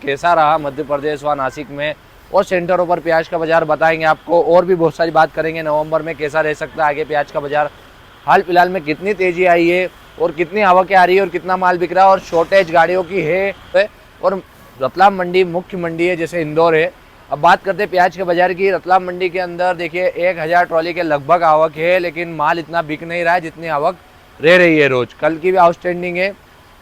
कैसा रहा मध्य प्रदेश व नासिक में और सेंटरों पर प्याज का बाजार बताएंगे आपको। और भी बहुत सारी बात करेंगे नवंबर में कैसा रह सकता है आगे प्याज का बाजार, हाल फिलहाल में कितनी तेजी आई है और कितनी आवकें आ रही है और कितना माल बिक रहा है और शॉर्टेज गाड़ियों की है। और रतलाम मंडी मुख्य मंडी है जैसे इंदौर है। अब बात करते हैं प्याज के बाजार की। रतलाम मंडी के अंदर देखिए 1000 ट्रॉली के लगभग आवक है, लेकिन माल इतना बिक नहीं रहा है जितनी आवक रह रही है रोज। कल की भी आउटस्टैंडिंग है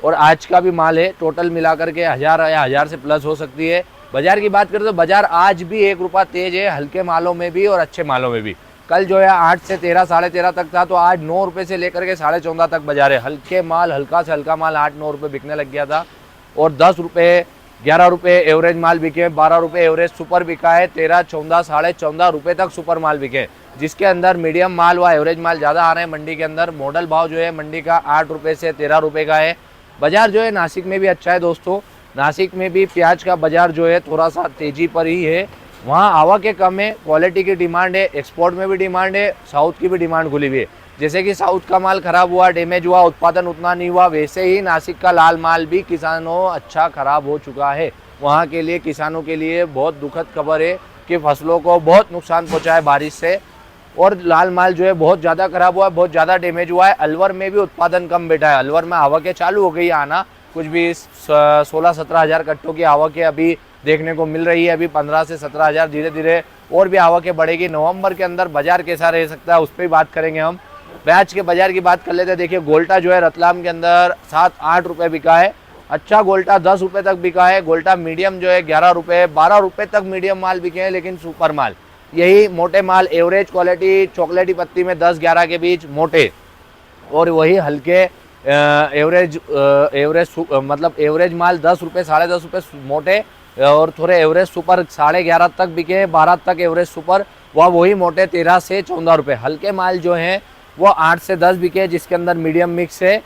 और आज का भी माल है, टोटल मिलाकर के 1000 या 1000 से प्लस हो सकती है। बाजार की बात करें तो बाजार आज भी 1 रुपया तेज है, हल्के मालों में भी और अच्छे मालों में भी। कल जो है 8 से 13 साढ़े 13 तक था, तो आज 9 रुपये से लेकर के 14.5 तक बाजार है। हल्के माल, हल्का से हल्का माल 8-9 रुपये बिकने लग गया था और 10 रुपये 11 रुपये एवरेज माल बिके, 12 रुपये एवरेज सुपर बिका है, 13, 14, 14.5 रुपये तक सुपर माल बिके, जिसके अंदर मीडियम माल व एवरेज माल ज़्यादा आ रहे हैं मंडी के अंदर। मॉडल भाव जो है मंडी का 8 रुपये से 13 रुपये का है। बाजार जो है नासिक में भी अच्छा है दोस्तों। नासिक में भी प्याज का बाजार जो है थोड़ा सा तेजी पर ही है, वहाँ आवकें कम है, क्वालिटी की डिमांड है, एक्सपोर्ट में भी डिमांड है, साउथ की भी डिमांड खुली हुई है। जैसे कि साउथ का माल खराब हुआ, डैमेज हुआ, उत्पादन उतना नहीं हुआ, वैसे ही नासिक का लाल माल भी किसानों अच्छा खराब हो चुका है। वहाँ के लिए किसानों के लिए बहुत दुखद खबर है कि फसलों को बहुत नुकसान पहुँचा है बारिश से और लाल माल जो है बहुत ज़्यादा खराब हुआ है, बहुत ज़्यादा डैमेज हुआ है। अलवर में भी उत्पादन कम बैठा है, अलवर में आवकें चालू हो गई आना, कुछ भी 16-17 हज़ार कट्टों की आवकें अभी देखने को मिल रही है। अभी 15 से 17 हज़ार, धीरे धीरे और भी आवकें बढ़ेगी। नवंबर के अंदर बाजार कैसा रह सकता है उस पर भी बात करेंगे हम। प्याज के बाजार की बात कर लेते हैं। देखिए गोल्टा जो है रतलाम के अंदर 7-8 रुपये बिका है, अच्छा गोल्टा 10 रुपये तक बिका है। गोल्टा मीडियम जो है 11 रुपये 12 रुपये तक मीडियम माल बिके हैं, लेकिन सुपर माल यही मोटे माल एवरेज क्वालिटी चॉकलेटी पत्ती में 10-11 के बीच मोटे, और वही हल्के मतलब एवरेज माल 10 रुपये 10.5 रुपये मोटे और थोड़े एवरेज सुपर 11.5 तक बिके, 12 तक एवरेज सुपर, वही मोटे 13 से 14 रुपये। हल्के माल जो हैं वो 8 से 10 बिके, जिसके अंदर मीडियम मिक्स है।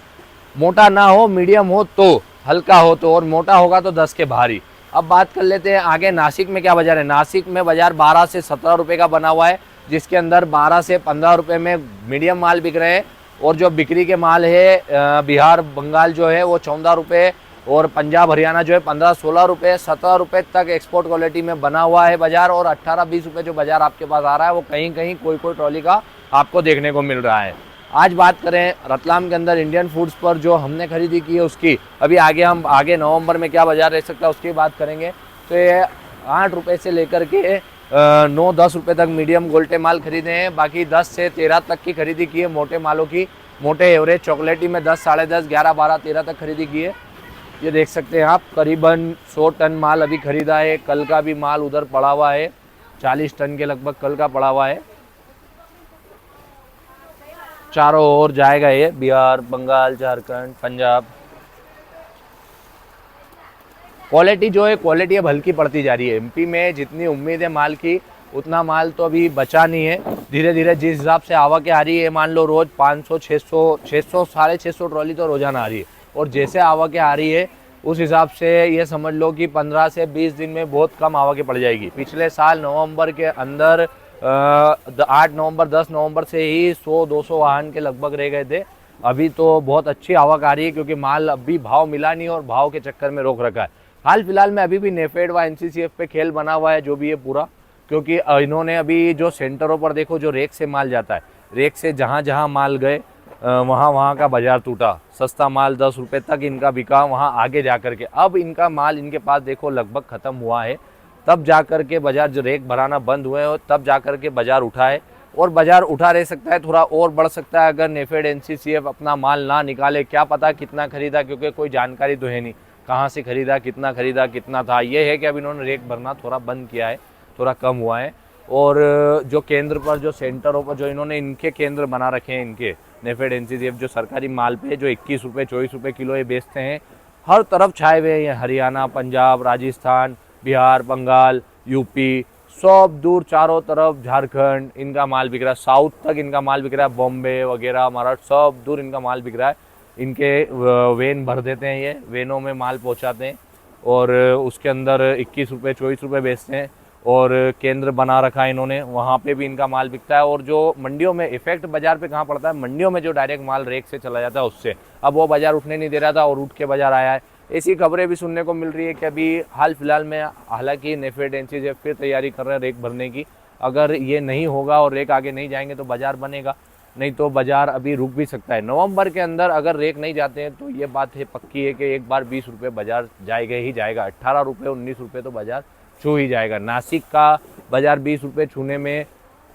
मोटा ना हो, मीडियम हो तो, हल्का हो तो, और मोटा होगा तो 10 के भारी। अब बात कर लेते हैं आगे नासिक में क्या बाजार है। नासिक में बाजार 12 से 17 रुपये का बना हुआ है, जिसके अंदर 12 से 15 रुपये में मीडियम माल बिक रहे हैं और जो बिक्री के माल है बिहार बंगाल जो है वो 14 रुपये और पंजाब हरियाणा जो है 15-16 रुपये, 17 रुपये तक एक्सपोर्ट क्वालिटी में बना हुआ है बाजार। और 18-20 रुपये जो बाजार आपके पास आ रहा है वो कहीं कहीं कोई ट्रॉली का आपको देखने को मिल रहा है। आज बात करें रतलाम के अंदर इंडियन फूड्स पर जो हमने खरीदी की है उसकी, अभी आगे नवंबर में क्या बाजार रह सकता है उसकी बात करेंगे। तो ये 8 रुपये से लेकर के 9-10 रुपये तक मीडियम गोल्टे माल खरीदे हैं, बाकी 10 से 13 तक की खरीदी की है मोटे मालों की। मोटे एवरेज चॉकलेटी में 10, 10.5, 11, 12, 13 तक खरीदी की है। ये देख सकते हैं आप, करीबन 100 टन माल अभी खरीदा है। कल का भी माल उधर पड़ा हुआ है, 40 टन के लगभग कल का पड़ा हुआ है। चारों ओर जाएगा ये, बिहार, बंगाल, झारखंड, पंजाब। क्वालिटी जो है क्वालिटी अब हल्की पड़ती जा रही है। एमपी में जितनी उम्मीद है माल की उतना माल तो अभी बचा नहीं है। धीरे धीरे जिस हिसाब से आवक आ रही है, मान लो रोज 500, 600, 600-650 ट्रॉली तो रोजाना आ रही है, और जैसे आवक आ रही है उस हिसाब से ये समझ लो कि 15 से 20 दिन में बहुत कम आवकें पड़ जाएगी। पिछले साल नवंबर के अंदर 8 नवंबर 10 नवंबर से ही 100-200 वाहन के लगभग रह गए थे। अभी तो बहुत अच्छी आवक आ रही है, क्योंकि माल अभी भाव मिला नहीं और भाव के चक्कर में रोक रखा है। हाल फिलहाल में अभी भी नेफेड व एनसीसीएफ पे खेल बना हुआ है जो भी है पूरा, क्योंकि इन्होंने अभी जो सेंटरों पर देखो जो रेक से माल जाता है, रेक से जहाँ जहाँ माल गए वहाँ का बाजार टूटा। सस्ता माल 10 रुपये तक इनका बिका, वहाँ आगे जा कर के अब इनका माल इनके पास देखो लगभग ख़त्म हुआ है, तब जा कर के बाजार जो रेक भराना बंद हुए और तब जा कर के बाजार उठा है। और बाजार उठा रह सकता है, थोड़ा और बढ़ सकता है अगर नेफेड एनसीसीएफ अपना माल ना निकाले। क्या पता कितना खरीदा, क्योंकि कोई जानकारी तो है नहीं कहाँ से खरीदा, कितना था। ये है कि अब इन्होंने रेक भरना थोड़ा बंद किया है, थोड़ा कम हुआ है। और जो केंद्र पर जो सेंटरों पर जो इन्होंने इनके केंद्र बना रखे हैं, इनके नेफेड एनसीसीएफ जो सरकारी माल पे जो 21 रुपये 24 रुपये किलो ये बेचते हैं, हर तरफ छाए हुए हैं। हरियाणा, पंजाब, राजस्थान, बिहार, बंगाल, यूपी, सब दूर चारों तरफ, झारखंड इनका माल बिक रहा है। साउथ तक इनका माल बिक रहा है, बॉम्बे वगैरह मराठ सब दूर इनका माल बिक रहा है। इनके वेन भर देते हैं, ये वेनों में माल पहुंचाते हैं और उसके अंदर 21 रुपये 24 रुपये बेचते हैं। और केंद्र बना रखा है इन्होंने, वहाँ पे भी इनका माल बिकता है। और जो मंडियों में इफेक्ट बाजार पे कहाँ पड़ता है, मंडियों में जो डायरेक्ट माल रेक से चला जाता है उससे। अब वो बाजार उठने नहीं दे रहा था और उठ के बाजार आया है। ऐसी खबरें भी सुनने को मिल रही है कि अभी हाल फिलहाल में हालांकि नेफेड एजेंसी फिर तैयारी कर रहे हैं रेक भरने की। अगर ये नहीं होगा और रेक आगे नहीं जाएंगे तो बाज़ार बनेगा, नहीं तो बाज़ार अभी रुक भी सकता है। नवंबर के अंदर अगर रेक नहीं जाते हैं तो ये बात है पक्की है कि एक बार 20 रुपये बाज़ार जाएगा ही जाएगा। 18 रुपये 19 रुपये तो बाज़ार छू ही जाएगा। नासिक का बाज़ार 20 रुपये छूने में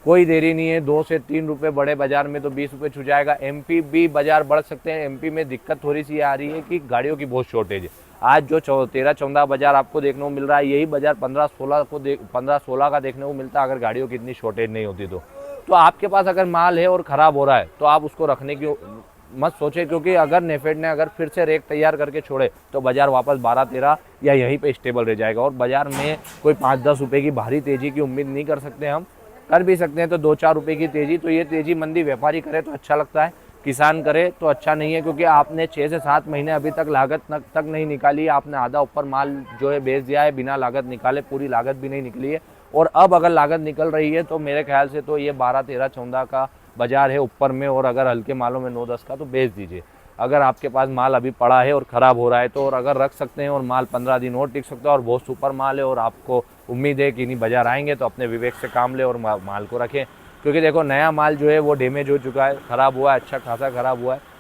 कोई देरी नहीं है, 2 से 3 रुपये बड़े बाज़ार में तो 20 रुपये छू जाएगा। एमपी भी बाज़ार बढ़ सकते हैं। एमपी में दिक्कत थोड़ी सी आ रही है कि गाड़ियों की बहुत शॉर्टेज है। आज जो 13-14 बाज़ार आपको देखने को मिल रहा है, यही बाज़ार 15-16 का देखने को मिलता अगर गाड़ियों की इतनी शॉर्टेज नहीं होती तो आपके पास अगर माल है और ख़राब हो रहा है तो आप उसको रखने की मत सोचे, क्योंकि अगर नेफेड ने अगर फिर से रेक तैयार करके छोड़े तो बाज़ार वापस 12-13 या यहीं पे स्टेबल रह जाएगा। और बाज़ार में कोई 5-10 रुपये की भारी तेज़ी की उम्मीद नहीं कर सकते। हम कर भी सकते हैं तो 2-4 रुपये की तेज़ी, तो ये तेज़ी मंदी व्यापारी करे तो अच्छा लगता है, किसान करे तो अच्छा नहीं है, क्योंकि आपने 6 से 7 महीने अभी तक लागत तक नहीं निकाली। आपने आधा ऊपर माल जो है बेच दिया है बिना लागत निकाले, पूरी लागत भी नहीं निकली है। और अब अगर लागत निकल रही है तो मेरे ख्याल से तो ये 12-13-14 का बाज़ार है ऊपर में, और अगर हल्के मालों में 9-10 का तो बेच दीजिए। अगर आपके पास माल अभी पड़ा है और ख़राब हो रहा है तो, और अगर रख सकते हैं और माल 15 दिन और टिक सकता है और बहुत सुपर माल है और आपको उम्मीद है कि नहीं बाज़ार आएंगे तो अपने विवेक से काम ले और माल को रखें। क्योंकि देखो नया माल जो है वो डैमेज हो चुका है, ख़राब हुआ है, अच्छा खासा ख़राब हुआ है।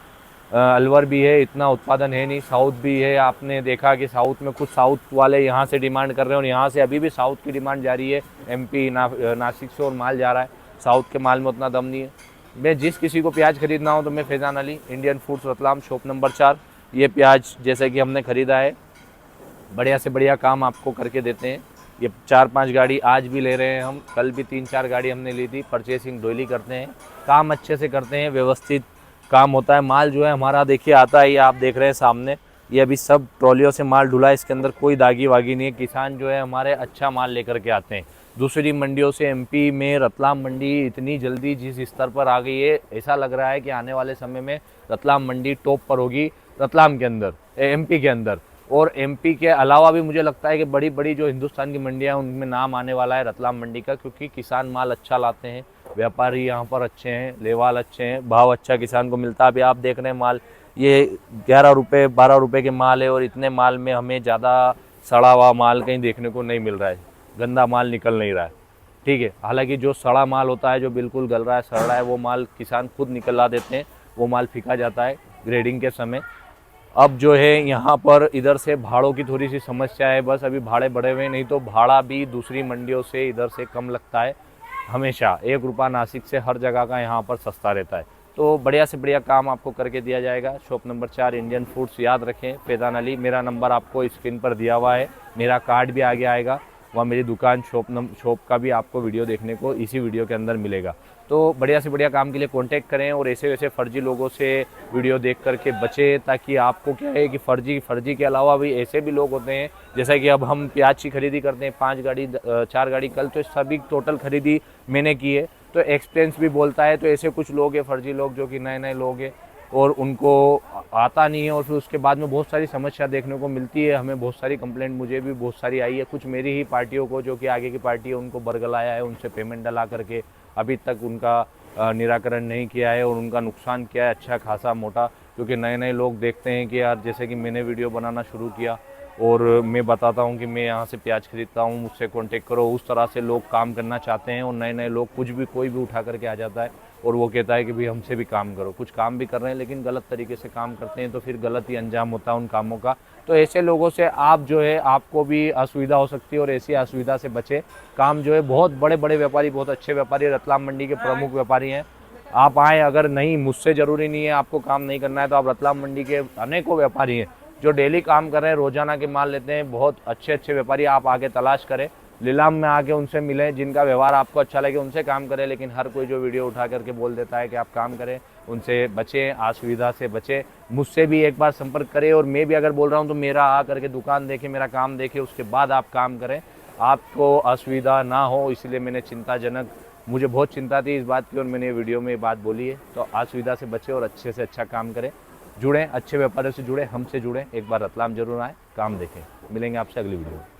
अलवर भी है, इतना उत्पादन है नहीं। साउथ भी है, आपने देखा कि साउथ में कुछ साउथ वाले यहाँ से डिमांड कर रहे हैं और यहाँ से अभी भी साउथ की डिमांड जारी है। एमपी नासिक से और माल जा रहा है, साउथ के माल में उतना दम नहीं है। मैं जिस किसी को प्याज खरीदना हो तो मैं Faizan Ali, Indian foods Ratlam, shop number 4। ये प्याज जैसे कि हमने ख़रीदा है, बढ़िया से बढ़िया काम आपको करके देते हैं। ये 4-5 गाड़ी आज भी ले रहे हैं हम, कल भी 3-4 गाड़ी हमने ली थी। परचेसिंग डेली करते हैं, काम अच्छे से करते हैं, व्यवस्थित काम होता है। माल जो है हमारा देखिए आता है, ये आप देख रहे हैं सामने, ये अभी सब ट्रॉलियों से माल ढुला है, इसके अंदर कोई दागी वागी नहीं है। किसान जो है हमारे अच्छा माल लेकर के आते हैं दूसरी मंडियों से। एमपी में रतलाम मंडी इतनी जल्दी जिस स्तर पर आ गई है, ऐसा लग रहा है कि आने वाले समय में रतलाम मंडी टॉप पर होगी रतलाम के अंदर, एमपी के अंदर। और एमपी के अलावा भी मुझे लगता है कि बड़ी बड़ी जो हिंदुस्तान की मंडियां हैं उनमें नाम आने वाला है रतलाम मंडी का, क्योंकि किसान माल अच्छा लाते हैं, व्यापारी यहाँ पर अच्छे हैं, लेवाल अच्छे हैं, भाव अच्छा किसान को मिलता है। अभी आप देख रहे हैं माल ये 11 रुपये 12 रुपये के माल है, और इतने माल में हमें ज़्यादा सड़ा हुआ माल कहीं देखने को नहीं मिल रहा है, गंदा माल निकल नहीं रहा है। ठीक है, हालांकि जो सड़ा माल होता है, जो बिल्कुल गल रहा है, सड़ रहा है, वो माल किसान खुद निकलवा देते हैं, वो माल फेंका जाता है ग्रेडिंग के समय। अब जो है यहाँ पर इधर से भाड़ों की थोड़ी सी समस्या है, बस अभी भाड़े बढ़े हुए, नहीं तो भाड़ा भी दूसरी मंडियों से इधर से कम लगता है हमेशा। 1 रुपया नासिक से हर जगह का यहाँ पर सस्ता रहता है। तो बढ़िया से बढ़िया काम आपको करके दिया जाएगा। शॉप नंबर 4 इंडियन फूड्स, याद रखें फैज़ान अली। मेरा नंबर आपको स्क्रीन पर दिया हुआ है, मेरा कार्ड भी आगे आएगा, वहाँ मेरी दुकान शॉप का भी आपको वीडियो देखने को इसी वीडियो के अंदर मिलेगा। तो बढ़िया से बढ़िया काम के लिए कांटेक्ट करें और ऐसे वैसे फर्जी लोगों से वीडियो देख करके बचें, ताकि आपको क्या है कि फर्जी के अलावा भी ऐसे भी लोग होते हैं, जैसा कि अब हम प्याज की खरीदी करते हैं 5 गाड़ी 4 गाड़ी कल, तो सभी टोटल खरीदी मैंने की है, तो एक्सपीरियंस भी बोलता है। तो ऐसे कुछ लोग हैं फर्जी लोग जो कि नए लोग हैं और उनको आता नहीं है, और फिर उसके बाद में बहुत सारी समस्या देखने को मिलती है। हमें बहुत सारी कंप्लेंट, मुझे भी बहुत सारी आई है। कुछ मेरी ही पार्टियों को, जो कि आगे की पार्टी है, उनको बरगलाया है, उनसे पेमेंट डला करके अभी तक उनका निराकरण नहीं किया है और उनका नुकसान किया है अच्छा खासा मोटा। क्योंकि नए लोग देखते हैं कि यार जैसे कि मैंने वीडियो बनाना शुरू किया और मैं बताता हूँ कि मैं यहाँ से प्याज खरीदता हूँ, मुझसे कांटेक्ट करो, उस तरह से लोग काम करना चाहते हैं। और नए लोग कोई भी उठा करके आ जाता है और वो कहता है कि भाई हमसे भी काम करो। कुछ काम भी कर रहे हैं लेकिन गलत तरीके से काम करते हैं, तो फिर गलत ही अंजाम होता है उन कामों का। तो ऐसे लोगों से आप जो है, आपको भी असुविधा हो सकती है और ऐसी असुविधा से बचे। काम जो है बहुत बड़े व्यापारी, बहुत अच्छे व्यापारी, रतलाम मंडी के प्रमुख व्यापारी हैं। आप आएँ, अगर नहीं, मुझसे ज़रूरी नहीं है आपको काम नहीं करना है, तो आप रतलाम मंडी के अनेकों व्यापारी हैं जो डेली काम कर रहे हैं, रोजाना के माल लेते हैं, बहुत अच्छे व्यापारी आप आगे तलाश करें, नीलाम में आके उनसे मिलें, जिनका व्यवहार आपको अच्छा लगे उनसे काम करें। लेकिन हर कोई जो वीडियो उठा करके बोल देता है कि आप काम करें, उनसे बचें, असुविधा से बचें। मुझसे भी एक बार संपर्क करें, और मैं भी अगर बोल रहा हूँ तो मेरा आ करके दुकान देखें, मेरा काम देखें, उसके बाद आप काम करें, आपको असुविधा ना हो। इसलिए मैंने मुझे बहुत चिंता थी इस बात की और मैंने ये वीडियो में ये बात बोली है। तो असुविधा से बचें और अच्छे से अच्छा काम करें, जुड़ें, अच्छे व्यापारियों से जुड़ें, हमसे जुड़ें, एक बार रतलाम जरूर आए, काम देखें। मिलेंगे आपसे अगली वीडियो में।